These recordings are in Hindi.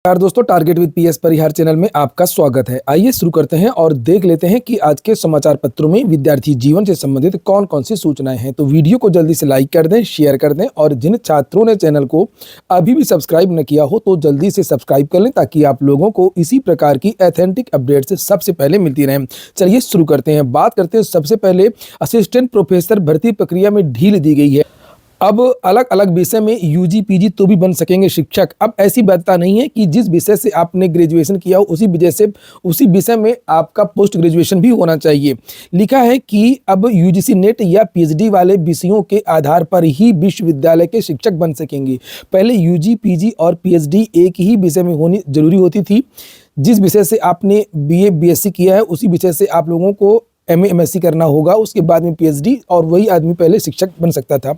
यार दोस्तों, target with PS Parihar channel में आपका स्वागत है। आइए शुरू करते हैं और देख लेते हैं कि आज के समाचार पत्रों में विद्यार्थी जीवन से संबंधित कौन कौन सी सूचनाएं हैं। तो वीडियो को जल्दी से लाइक कर दें, शेयर कर दें और जिन छात्रों ने चैनल को अभी भी सब्सक्राइब न किया हो तो जल्दी से सब्सक्राइब कर लें ताकि आप लोगों को इसी प्रकार की ऑथेंटिक अपडेट सबसे पहले मिलती रहें। चलिए शुरू करते हैं। बात करते हैं सबसे पहले असिस्टेंट प्रोफेसर भर्ती प्रक्रिया में ढील दी गई है। अब अलग अलग विषय में यूजी पीजी तो भी बन सकेंगे शिक्षक। अब ऐसी बात नहीं है कि जिस विषय से आपने ग्रेजुएशन किया हो उसी विषय में आपका पोस्ट ग्रेजुएशन भी होना चाहिए। लिखा है कि अब यूजीसी नेट या पीएचडी वाले विषयों के आधार पर ही विश्वविद्यालय के शिक्षक बन सकेंगे। पहले यूजी पीजी और पीएचडी एक ही विषय में होनी जरूरी होती थी। जिस विषय से आपने बीए बीएससी किया है उसी विषय से आप लोगों को एमए एमएससी करना होगा, उसके बाद में पीएचडी, और वही आदमी पहले शिक्षक बन सकता था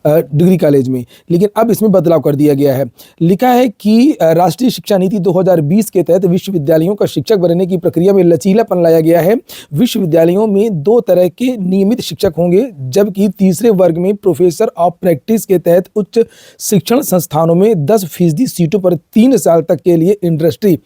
डिग्री कॉलेज में। लेकिन अब इसमें बदलाव कर दिया गया है। लिखा है कि राष्ट्रीय शिक्षा नीति 2020 के तहत विश्वविद्यालयों का शिक्षक बनने की प्रक्रिया में लचीलापन लाया गया है। विश्वविद्यालयों में 2 तरह के नियमित शिक्षक होंगे, जबकि तीसरे वर्ग में प्रोफेसर ऑफ प्रैक्टिस के तहत उच्च शिक्षण संस्थानों में 10% सीटों पर 3 साल तक के लिए इंडस्ट्री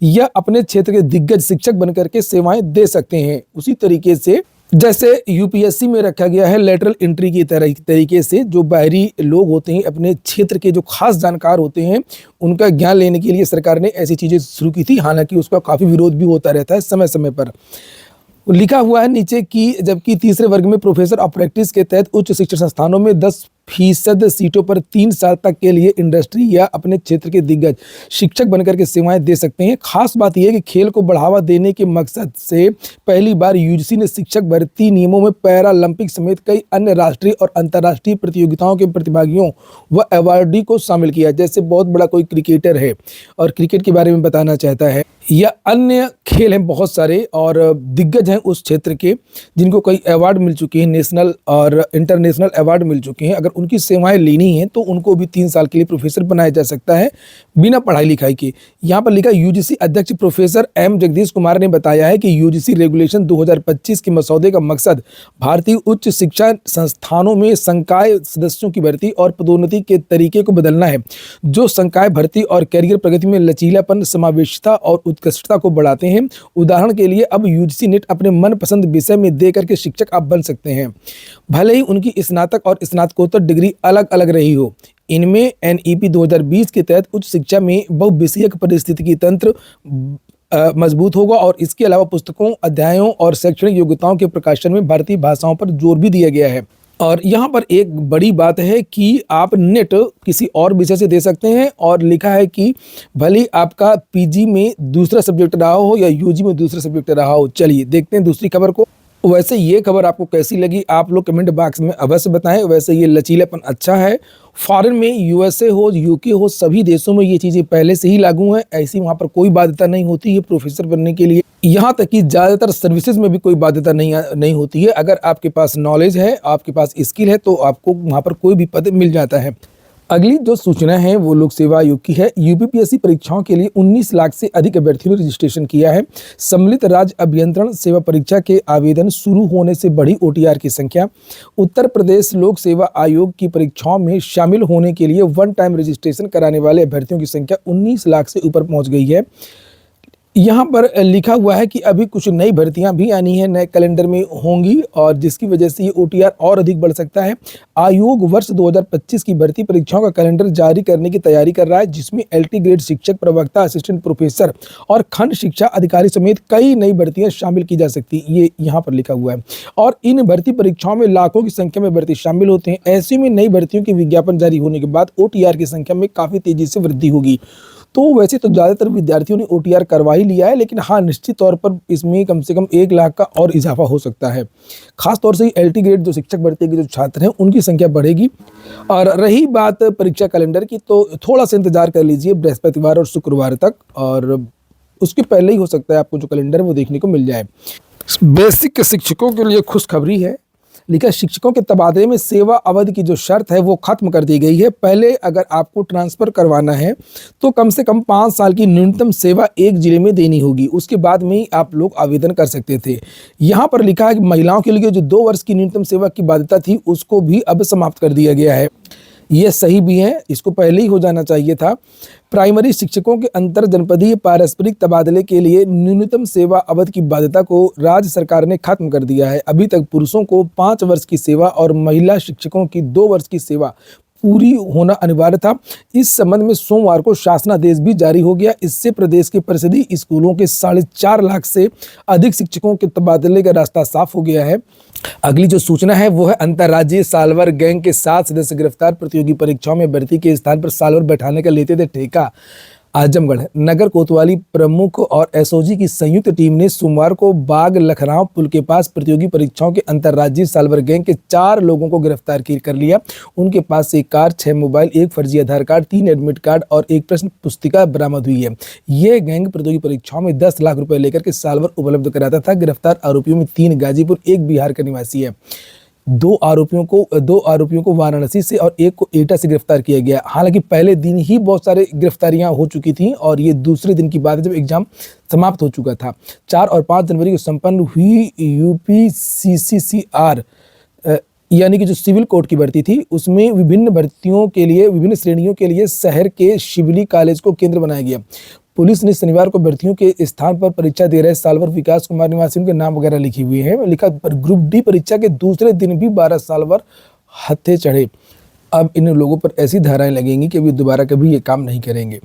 या अपने क्षेत्र के दिग्गज शिक्षक बनकर के सेवाएं दे सकते हैं। उसी तरीके से जैसे यूपीएससी में रखा गया है लेटरल एंट्री की तरीके से जो बाहरी लोग होते हैं, अपने क्षेत्र के जो खास जानकार होते हैं, उनका ज्ञान लेने के लिए सरकार ने ऐसी चीज़ें शुरू की थी। हालांकि उसका काफ़ी विरोध भी होता रहता है समय समय पर। लिखा हुआ है नीचे कि जबकि तीसरे वर्ग में प्रोफेसर ऑफ प्रैक्टिस के तहत उच्च शिक्षण संस्थानों में 10% सीटों पर 3 साल तक के लिए इंडस्ट्री या अपने क्षेत्र के दिग्गज शिक्षक बनकर के सेवाएं दे सकते हैं। खास बात यह है कि खेल को बढ़ावा देने के मकसद से पहली बार यूजीसी ने शिक्षक भर्ती नियमों में पैरालंपिक समेत कई अन्य राष्ट्रीय और अंतर्राष्ट्रीय प्रतियोगिताओं के प्रतिभागियों व अवार्डी को शामिल किया। जैसे बहुत बड़ा कोई क्रिकेटर है और क्रिकेट के बारे में बताना चाहता है, या अन्य खेल हैं बहुत सारे और दिग्गज हैं उस क्षेत्र के, जिनको कई अवार्ड मिल चुके हैं, नेशनल और इंटरनेशनल अवार्ड मिल चुके हैं। अगर उनकी सेवाएं लेनी है तो उनको भी 3 साल के लिए प्रोफेसर बनाया जा सकता है बिना पढ़ाई लिखाई के। यहाँ पर लिखा यूजीसी अध्यक्ष प्रोफेसर एम जगदीश कुमार ने बताया है कि यूजीसी रेगुलेशन 2025 के मसौदे का मकसद भारतीय उच्च शिक्षा संस्थानों में संकाय सदस्यों की भर्ती और पदोन्नति के तरीके को बदलना है, जो संकाय भर्ती और कैरियर प्रगति में लचीलापन, समावेशिता और उत्कृष्टता को बढ़ाते हैं। उदाहरण के लिए अब यूजीसी नेट अपने मनपसंद विषय में दे करके शिक्षक आप बन सकते हैं, भले ही उनकी स्नातक और स्नातकोत्तर डिग्री अलग अलग रही हो। इनमें एनईपी 2020 के तहत उच्च शिक्षा में बहुविषयक पारिस्थितिकी तंत्र मजबूत होगा और इसके अलावा पुस्तकों, अध्यायों और शैक्षणिक योग्यताओं के प्रकाशन में भारतीय भाषाओं पर जोर भी दिया गया है। और यहाँ पर एक बड़ी बात है कि आप नेट किसी और विषय से दे सकते हैं, और लिखा है कि भले आपका पीजी में दूसरा सब्जेक्ट रहा हो या यूजी में दूसरा सब्जेक्ट रहा हो। चलिए देखते हैं दूसरी खबर को। वैसे ये खबर आपको कैसी लगी आप लोग कमेंट बॉक्स में अवश्य बताएं। वैसे ये लचीलापन अच्छा है। फॉरेन में यूएसए हो, यूके हो, सभी देशों में ये चीज़ें पहले से ही लागू हैं। ऐसी वहाँ पर कोई बाध्यता नहीं होती है प्रोफेसर बनने के लिए। यहाँ तक कि ज़्यादातर सर्विसेज में भी कोई बाध्यता नहीं होती है। अगर आपके पास नॉलेज है, आपके पास स्किल है, तो आपको वहाँ पर कोई भी पद मिल जाता है। अगली जो सूचना है वो लोक सेवा आयोग की है। यूपीपीएससी परीक्षाओं के लिए 19 लाख से अधिक अभ्यर्थियों ने रजिस्ट्रेशन किया है। सम्मिलित राज्य अभियंत्रण सेवा परीक्षा के आवेदन शुरू होने से बढ़ी ओटीआर की संख्या। उत्तर प्रदेश लोक सेवा आयोग की परीक्षाओं में शामिल होने के लिए वन टाइम रजिस्ट्रेशन कराने वाले अभ्यर्थियों की संख्या 19 लाख से ऊपर पहुंच गई है। यहाँ पर लिखा हुआ है कि अभी कुछ नई भर्तियां भी आनी है, नए कैलेंडर में होंगी, और जिसकी वजह से ये ओटीआर और अधिक बढ़ सकता है। आयोग वर्ष 2025 की भर्ती परीक्षाओं का कैलेंडर जारी करने की तैयारी कर रहा है, जिसमें एलटी ग्रेड शिक्षक, प्रवक्ता, असिस्टेंट प्रोफेसर और खंड शिक्षा अधिकारी समेत कई नई भर्तियां शामिल की जा सकती, ये यहाँ पर लिखा हुआ है। और इन भर्ती परीक्षाओं में लाखों की संख्या में भर्ती शामिल होते हैं। ऐसे में नई भर्तियों के विज्ञापन जारी होने के बाद ओटीआर की संख्या में काफ़ी तेजी से वृद्धि होगी। तो वैसे तो ज़्यादातर विद्यार्थियों ने ओटीआर करवा ही लिया है, लेकिन हाँ, निश्चित तौर पर इसमें कम से कम 1 लाख का और इजाफा हो सकता है। खास तौर से एलटी ग्रेड जो शिक्षक भर्ती के जो छात्र हैं उनकी संख्या बढ़ेगी। और रही बात परीक्षा कैलेंडर की, तो थोड़ा सा इंतजार कर लीजिए बृहस्पतिवार और शुक्रवार तक, और उसके पहले ही हो सकता है आपको जो कैलेंडर है वो देखने को मिल जाए। बेसिक शिक्षकों के लिए खुशखबरी है। लिखा शिक्षकों के तबादले में सेवा अवधि की जो शर्त है वो खत्म कर दी गई है। पहले अगर आपको ट्रांसफ़र करवाना है तो कम से कम 5 साल की न्यूनतम सेवा एक जिले में देनी होगी, उसके बाद में ही आप लोग आवेदन कर सकते थे। यहाँ पर लिखा है कि महिलाओं के लिए जो 2 वर्ष की न्यूनतम सेवा की बाध्यता थी उसको भी अब समाप्त कर दिया गया है। ये सही भी है, इसको पहले ही हो जाना चाहिए था। प्राइमरी शिक्षकों के अंतर जनपदीय पारस्परिक तबादले के लिए न्यूनतम सेवा अवधि की बाध्यता को राज्य सरकार ने खत्म कर दिया है। अभी तक पुरुषों को 5 वर्ष की सेवा और महिला शिक्षकों की 2 वर्ष की सेवा पूरी होना अनिवार्य था। इस संबंध में सोमवार को शासनादेश भी जारी हो गया। इससे प्रदेश के परिषदीय स्कूलों के 4.5 लाख से अधिक शिक्षकों के तबादले का रास्ता साफ हो गया है। अगली जो सूचना है वो है अंतर्राज्यीय सालवर गैंग के 7 सदस्य गिरफ्तार। प्रतियोगी परीक्षाओं में भर्ती के स्थान पर सालवर बैठाने का लेते थे ठेका। आजमगढ़ नगर कोतवाली प्रमुख और एसओजी की संयुक्त टीम ने सोमवार को बाग लखराव पुल के पास प्रतियोगी परीक्षाओं के अंतर्राज्यीय सालवर गैंग के 4 लोगों को गिरफ्तार कर लिया। उनके पास से 1 कार, 6 मोबाइल, 1 फर्जी आधार कार्ड, 3 एडमिट कार्ड और 1 प्रश्न पुस्तिका बरामद हुई है। ये गैंग प्रतियोगी परीक्षाओं में 10 लाख रुपए लेकर के सालवर उपलब्ध कराता था। गिरफ्तार आरोपियों में 3 गाजीपुर, 1 बिहार का निवासी है। 2 आरोपियों को वाराणसी से और 1 को एटा से गिरफ्तार किया गया। हालांकि पहले दिन ही बहुत सारे गिरफ्तारियां हो चुकी थीं और ये दूसरे दिन की बात है जब एग्जाम समाप्त हो चुका था। 4 और 5 जनवरी को संपन्न हुई यूपीसीसीसीआर यानी कि जो सिविल कोर्ट की भर्ती थी उसमें विभिन्न श्रेणियों के लिए शहर के शिवली कॉलेज को केंद्र बनाया गया। पुलिस ने शनिवार को भर्तियों के स्थान पर परीक्षा दे रहे सालवर विकास कुमार निवासी के नाम वगैरह लिखी हुई है। लिखा पर ग्रुप डी परीक्षा के दूसरे दिन भी 12 सालवर हत्थे चढ़े। अब इन लोगों पर ऐसी धाराएं लगेंगी कि अभी दोबारा कभी ये काम नहीं करेंगे।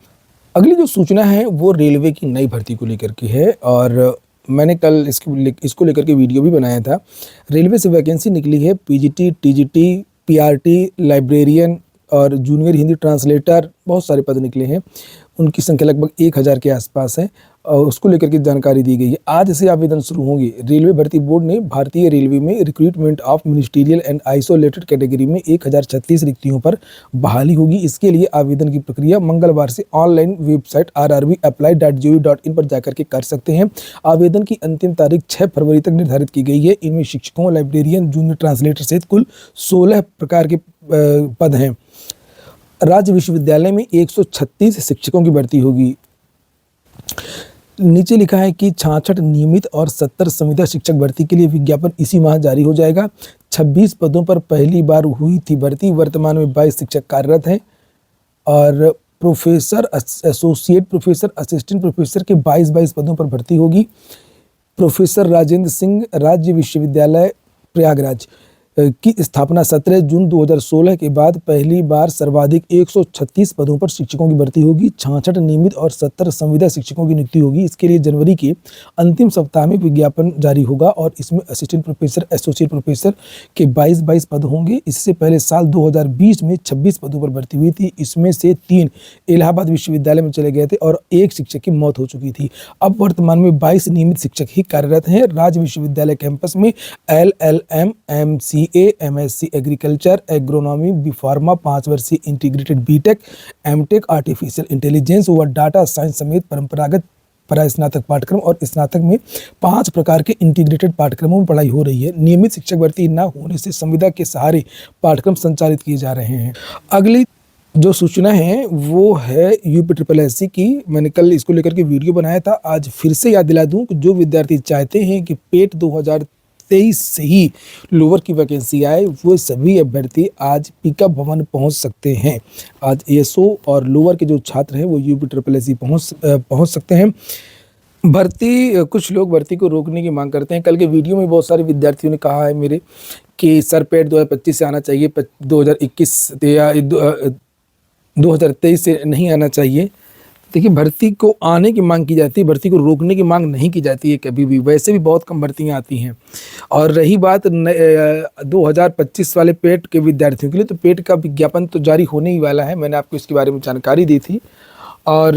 अगली जो सूचना है वो रेलवे की नई भर्ती को लेकर की है और मैंने कल इसको लेकर के वीडियो भी बनाया था। रेलवे से वैकेंसी निकली है पीजीटी, टीजीटी, पीआरटी, लाइब्रेरियन और जूनियर हिंदी ट्रांसलेटर, बहुत सारे पद निकले हैं। उनकी संख्या लगभग 1000 के आसपास है और उसको लेकर के जानकारी दी गई है। आज से आवेदन शुरू होंगे। रेलवे भर्ती बोर्ड ने भारतीय रेलवे में recruitment of ministerial and isolated category में 1036 रिक्तियों पर बहाली होगी। इसके लिए आवेदन की प्रक्रिया मंगलवार से ऑनलाइन वेबसाइट rrbapply.gov.in पर जाकर के कर सकते हैं। आवेदन की अंतिम तारीख 6 फरवरी तक निर्धारित की गई है। इनमें शिक्षकों, लाइब्रेरियन, जूनियर ट्रांसलेटर सहित कुल 16 प्रकार के पद हैं। राज्य विश्वविद्यालय में 136 शिक्षकों की भर्ती होगी। नीचे लिखा है कि 66 नियमित और 70 संविदा शिक्षक भर्ती के लिए विज्ञापन इसी माह जारी हो जाएगा। 26 पदों पर पहली बार हुई थी भर्ती। वर्तमान में 22 शिक्षक कार्यरत हैं और professor, associate professor, assistant professor के 22 पदों पर भर्ती होगी। प्रोफेसर राजेंद्र सिंह राज्य विश्वविद्यालय प्रयागराज की स्थापना 17 जून 2016 के बाद पहली बार सर्वाधिक 136 पदों पर शिक्षकों की भर्ती होगी। 66 नियमित और 70 संविदा शिक्षकों की नियुक्ति होगी। इसके लिए जनवरी के अंतिम सप्ताह में विज्ञापन जारी होगा और इसमें असिस्टेंट प्रोफेसर, एसोसिएट प्रोफेसर के 22 पद होंगे। इससे पहले साल 2020 में 26 पदों पर भर्ती हुई थी। इसमें से 3 इलाहाबाद विश्वविद्यालय में चले गए थे और 1 शिक्षक की मौत हो चुकी थी। अब वर्तमान में 22 नियमित शिक्षक ही कार्यरत हैं। राज्य विश्वविद्यालय कैंपस में LLM, MCA, MSc agriculture, agronomy, B Pharma, 5 वर्षीय integrated B Tech, M Tech, artificial intelligence व डाटा साइंस समेत परंपरागत परास्नातक पाठ्यक्रम और स्नातक में 5 प्रकार के इंटीग्रेटेड पाठ्यक्रमों में पढ़ाई हो रही है। नियमित शिक्षक भर्ती न होने से संविदा के सहारे पाठ्यक्रम संचालित किए जा रहे हैं। अगली जो सूचना है वो है UPSSC की। मैंने कल इसको लेकर के वीडियो बनाया था। आज फिर से याद दिला दूं कि जो विद्यार्थी चाहते हैं कि पेट 2023 से ही लोअर की वैकेंसी आए, वो सभी अभ्यर्थी आज पिकअप भवन पहुंच सकते हैं। आज ASO और लोअर के जो छात्र हैं वो UPSSC पहुंच सकते हैं। कुछ लोग भर्ती को रोकने की मांग करते हैं। कल के वीडियो में बहुत सारे विद्यार्थियों ने कहा है मेरे कि सर पेट 2025 से आना चाहिए, 2021 या 2023 से नहीं आना चाहिए। देखिए, भर्ती को आने की मांग की जाती है, भर्ती को रोकने की मांग नहीं की जाती है कभी भी। वैसे भी बहुत कम भर्तियां आती हैं। और रही बात 2025 वाले पेट के विद्यार्थियों के लिए, तो पेट का विज्ञापन तो जारी होने ही वाला है। मैंने आपको इसके बारे में जानकारी दी थी। और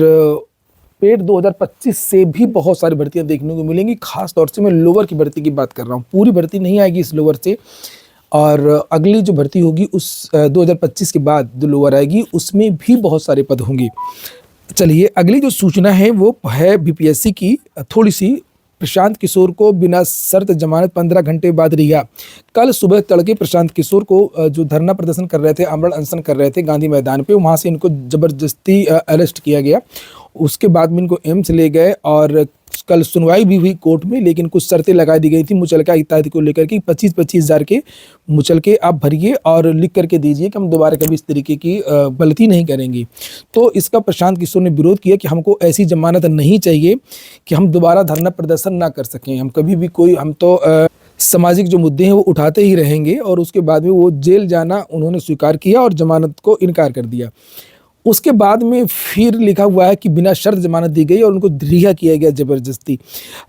पेट 2025 से भी बहुत सारी भर्तियां देखने को मिलेंगी। खास तौर से मैं लोअर की भर्ती की बात कर रहा हूँ। पूरी भर्ती नहीं आएगी इस लोअर से। और अगली जो भर्ती होगी उस 2025 के बाद जो लोअर आएगी उसमें भी बहुत सारे पद होंगे। चलिए, अगली जो सूचना है वो है BPSC की। थोड़ी सी, प्रशांत किशोर को बिना शर्त जमानत 15 घंटे बाद रिहा। कल सुबह तड़के प्रशांत किशोर को जो धरना प्रदर्शन कर रहे थे, आमरण अनशन कर रहे थे गांधी मैदान पे, वहां से इनको जबरदस्ती अरेस्ट किया गया। उसके बाद में इनको एम्स ले गए और कल सुनवाई भी हुई कोर्ट में, लेकिन कुछ शर्तें लगा दी गई थी मुचलका इत्यादि को लेकर कि 25-25 हज़ार के मुचलके आप भरिए और लिख करके दीजिए कि हम दोबारा कभी इस तरीके की गलती नहीं करेंगे। तो इसका प्रशांत किशोर ने विरोध किया कि हमको ऐसी जमानत नहीं चाहिए कि हम दोबारा धरना प्रदर्शन ना कर सकें। हम कभी भी हम तो सामाजिक जो मुद्दे हैं वो उठाते ही रहेंगे। और उसके बाद में वो जेल जाना उन्होंने स्वीकार किया और जमानत को इनकार कर दिया। उसके बाद में फिर लिखा हुआ है कि बिना शर्त जमानत दी गई और उनको रिहा किया गया ज़बरदस्ती।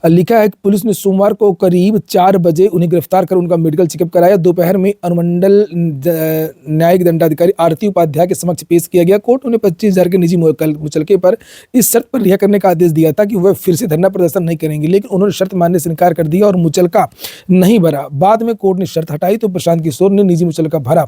लिखा है कि पुलिस ने सोमवार को करीब 4 बजे उन्हें गिरफ्तार कर उनका मेडिकल चेकअप कराया। दोपहर में अनुमंडल न्यायिक दंडाधिकारी आरती उपाध्याय के समक्ष पेश किया गया। कोर्ट उन्हें 25,000 के निजी मुचलके पर इस शर्त पर रिहा करने का आदेश दिया था कि वह फिर से धरना प्रदर्शन नहीं करेंगे, लेकिन उन्होंने शर्त मानने से इनकार कर दिया और मुचलका नहीं भरा। बाद में कोर्ट ने शर्त हटाई तो प्रशांत किशोर ने निजी मुचलका भरा।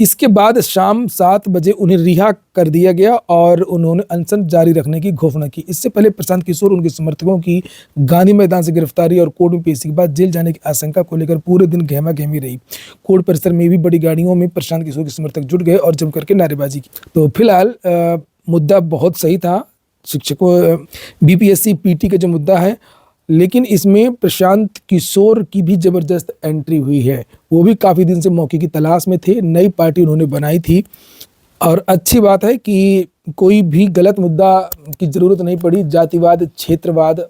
इसके बाद शाम 7 बजे उन्हें रिहा कर दिया गया और उन्होंने अनशन जारी रखने की घोषणा की। इससे पहले प्रशांत किशोर उनके समर्थकों की गांधी मैदान से गिरफ्तारी और कोर्ट में पेशी के बाद जेल जाने की आशंका को लेकर पूरे दिन गहमा-गहमी रही। कोर्ट परिसर में भी बड़ी गाड़ियों में प्रशांत किशोर के समर्थक जुट गए और जम करके नारेबाजी की। तो फिलहाल मुद्दा बहुत सही था, शिक्षकों बीपीएससी पीटी का जो मुद्दा है, लेकिन इसमें प्रशांत किशोर की भी ज़बरदस्त एंट्री हुई है। वो भी काफ़ी दिन से मौके की तलाश में थे, नई पार्टी उन्होंने बनाई थी। और अच्छी बात है कि कोई भी गलत मुद्दा की ज़रूरत नहीं पड़ी। जातिवाद, क्षेत्रवाद,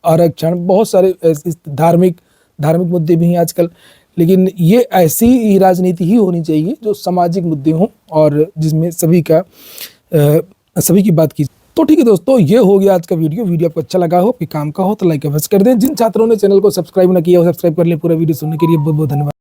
आरक्षण, बहुत सारे धार्मिक मुद्दे भी हैं आजकल, लेकिन ये ऐसी ही राजनीति ही होनी चाहिए जो सामाजिक मुद्दे हों और जिसमें सभी की बात की। तो ठीक है दोस्तों, ये हो गया आज का वीडियो आपको अच्छा लगा हो, आपके काम का हो तो लाइक अवश्य कर दें। जिन छात्रों ने चैनल को सब्सक्राइब ना किया हो सब्सक्राइब कर लें। पूरा वीडियो सुनने के लिए बहुत बहुत धन्यवाद।